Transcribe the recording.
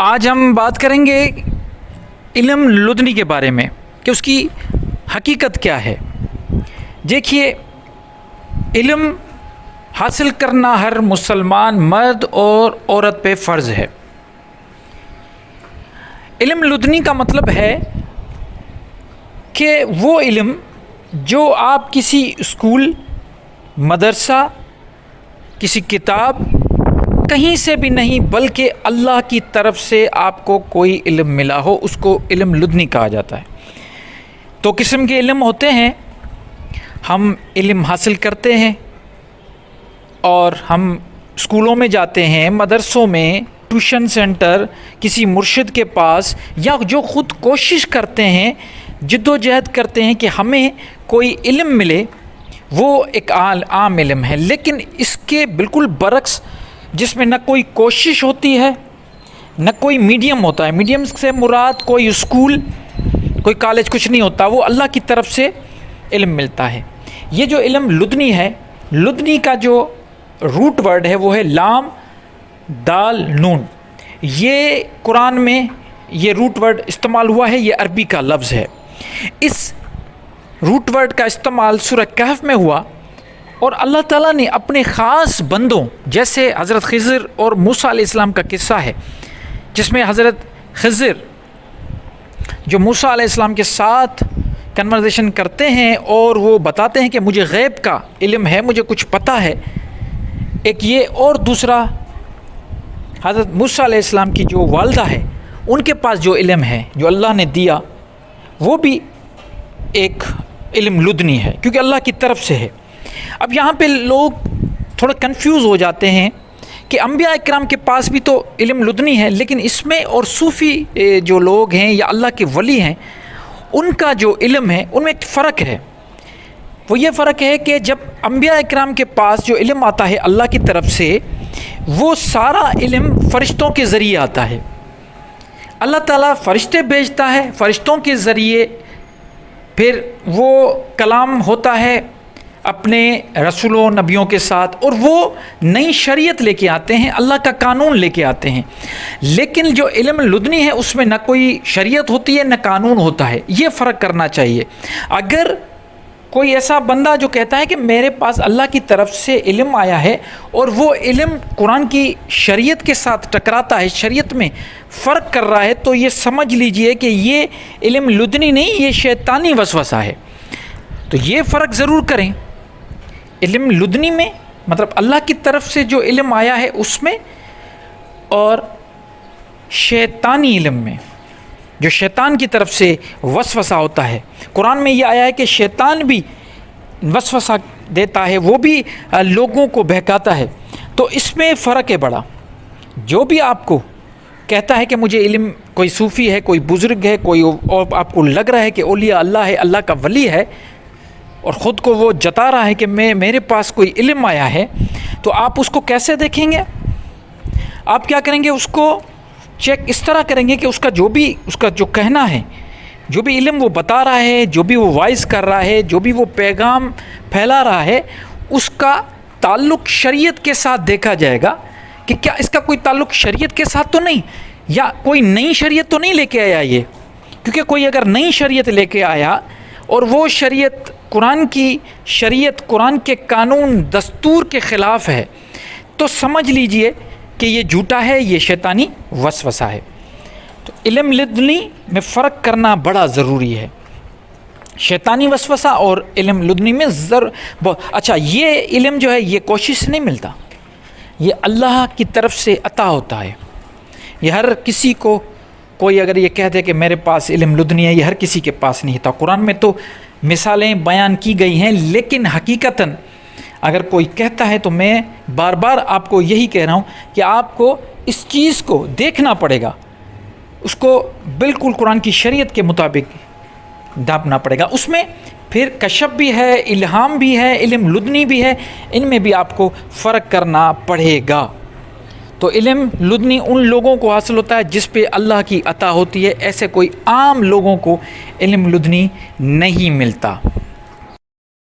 آج ہم بات کریں گے علم لدنی کے بارے میں کہ اس کی حقیقت کیا ہے۔ دیکھیے، علم حاصل کرنا ہر مسلمان مرد اور عورت پہ فرض ہے۔ علم لدنی کا مطلب ہے کہ وہ علم جو آپ کسی اسکول، مدرسہ، کسی کتاب، کہیں سے بھی نہیں بلکہ اللہ کی طرف سے آپ کو کوئی علم ملا ہو، اس کو علم لدنی کہا جاتا ہے۔ دو قسم کے علم ہوتے ہیں۔ ہم علم حاصل کرتے ہیں اور ہم اسکولوں میں جاتے ہیں، مدرسوں میں، ٹیوشن سینٹر، کسی مرشد کے پاس، یا جو خود کوشش کرتے ہیں، جد و جہد کرتے ہیں کہ ہمیں کوئی علم ملے، وہ ایک عام علم ہے۔ لیکن اس کے بالکل برعکس، جس میں نہ کوئی کوشش ہوتی ہے، نہ کوئی میڈیم ہوتا ہے۔ میڈیم سے مراد کوئی اسکول، کوئی کالج کچھ نہیں ہوتا، وہ اللہ کی طرف سے علم ملتا ہے۔ یہ جو علم لدنی ہے، لدنی کا جو روٹ ورڈ ہے وہ ہے لام دال نون۔ یہ قرآن میں یہ روٹ ورڈ استعمال ہوا ہے، یہ عربی کا لفظ ہے۔ اس روٹ ورڈ کا استعمال سورہ کہف میں ہوا، اور اللہ تعالیٰ نے اپنے خاص بندوں جیسے حضرت خضر اور موسیٰ علیہ السلام کا قصہ ہے، جس میں حضرت خضر جو موسیٰ علیہ السلام کے ساتھ کنورزیشن کرتے ہیں اور وہ بتاتے ہیں کہ مجھے غیب کا علم ہے، مجھے کچھ پتہ ہے، ایک یہ، اور دوسرا حضرت موسیٰ علیہ السلام کی جو والدہ ہے، ان کے پاس جو علم ہے جو اللہ نے دیا، وہ بھی ایک علم لدنی ہے، کیونکہ اللہ کی طرف سے ہے۔ اب یہاں پہ لوگ تھوڑا کنفیوز ہو جاتے ہیں کہ انبیاء اکرام کے پاس بھی تو علم لدنی ہے، لیکن اس میں اور صوفی جو لوگ ہیں یا اللہ کے ولی ہیں، ان کا جو علم ہے ان میں ایک فرق ہے۔ وہ یہ فرق ہے کہ جب انبیاء اکرام کے پاس جو علم آتا ہے اللہ کی طرف سے، وہ سارا علم فرشتوں کے ذریعے آتا ہے۔ اللہ تعالیٰ فرشتے بھیجتا ہے، فرشتوں کے ذریعے پھر وہ کلام ہوتا ہے اپنے رسولوں نبیوں کے ساتھ، اور وہ نئی شریعت لے کے آتے ہیں، اللہ کا قانون لے کے آتے ہیں۔ لیکن جو علم لدنی ہے اس میں نہ کوئی شریعت ہوتی ہے نہ قانون ہوتا ہے، یہ فرق کرنا چاہیے۔ اگر کوئی ایسا بندہ جو کہتا ہے کہ میرے پاس اللہ کی طرف سے علم آیا ہے اور وہ علم قرآن کی شریعت کے ساتھ ٹکراتا ہے، شریعت میں فرق کر رہا ہے، تو یہ سمجھ لیجئے کہ یہ علم لدنی نہیں، یہ شیطانی وسوسہ ہے۔ تو یہ فرق ضرور کریں، علم لدنی میں مطلب اللہ کی طرف سے جو علم آیا ہے اس میں، اور شیطانی علم میں جو شیطان کی طرف سے وسوسہ ہوتا ہے۔ قرآن میں یہ آیا ہے کہ شیطان بھی وسوسہ دیتا ہے، وہ بھی لوگوں کو بہکاتا ہے۔ تو اس میں فرق ہے بڑا۔ جو بھی آپ کو کہتا ہے کہ مجھے علم، کوئی صوفی ہے، کوئی بزرگ ہے، کوئی اور آپ کو لگ رہا ہے کہ اولیاء اللہ ہے، اللہ کا ولی ہے، اور خود کو وہ جتا رہا ہے کہ میرے پاس کوئی علم آیا ہے، تو آپ اس کو کیسے دیکھیں گے؟ آپ کیا کریں گے؟ اس کو چیک اس طرح کریں گے کہ اس کا جو کہنا ہے، جو بھی علم وہ بتا رہا ہے، جو بھی وہ وائز کر رہا ہے، جو بھی وہ پیغام پھیلا رہا ہے، اس کا تعلق شریعت کے ساتھ دیکھا جائے گا کہ کیا اس کا کوئی تعلق شریعت کے ساتھ تو نہیں، یا کوئی نئی شریعت تو نہیں لے کے آیا یہ۔ کیونکہ کوئی اگر نئی شریعت لے کے آیا اور وہ شریعت قرآن کی شریعت، قرآن کے قانون دستور کے خلاف ہے، تو سمجھ لیجئے کہ یہ جھوٹا ہے، یہ شیطانی وسوسہ ہے۔ تو علم لدنی میں فرق کرنا بڑا ضروری ہے۔ شیطانی وسوسہ اور علم لدنی میں اچھا، یہ علم جو ہے یہ کوشش سے نہیں ملتا، یہ اللہ کی طرف سے عطا ہوتا ہے۔ یہ ہر کسی کو، کوئی اگر یہ کہتے کہ میرے پاس علم لدنی ہے، یہ ہر کسی کے پاس نہیں تھا۔ قرآن میں تو مثالیں بیان کی گئی ہیں، لیکن حقیقتاً اگر کوئی کہتا ہے تو میں بار بار آپ کو یہی کہہ رہا ہوں کہ آپ کو اس چیز کو دیکھنا پڑے گا، اس کو بالکل قرآن کی شریعت کے مطابق ڈھانپنا پڑے گا۔ اس میں پھر کشف بھی ہے، الہام بھی ہے، علم لدنی بھی ہے، ان میں بھی آپ کو فرق کرنا پڑے گا۔ تو علم لدنی ان لوگوں کو حاصل ہوتا ہے جس پہ اللہ کی عطا ہوتی ہے، ایسے کوئی عام لوگوں کو علم لدنی نہیں ملتا۔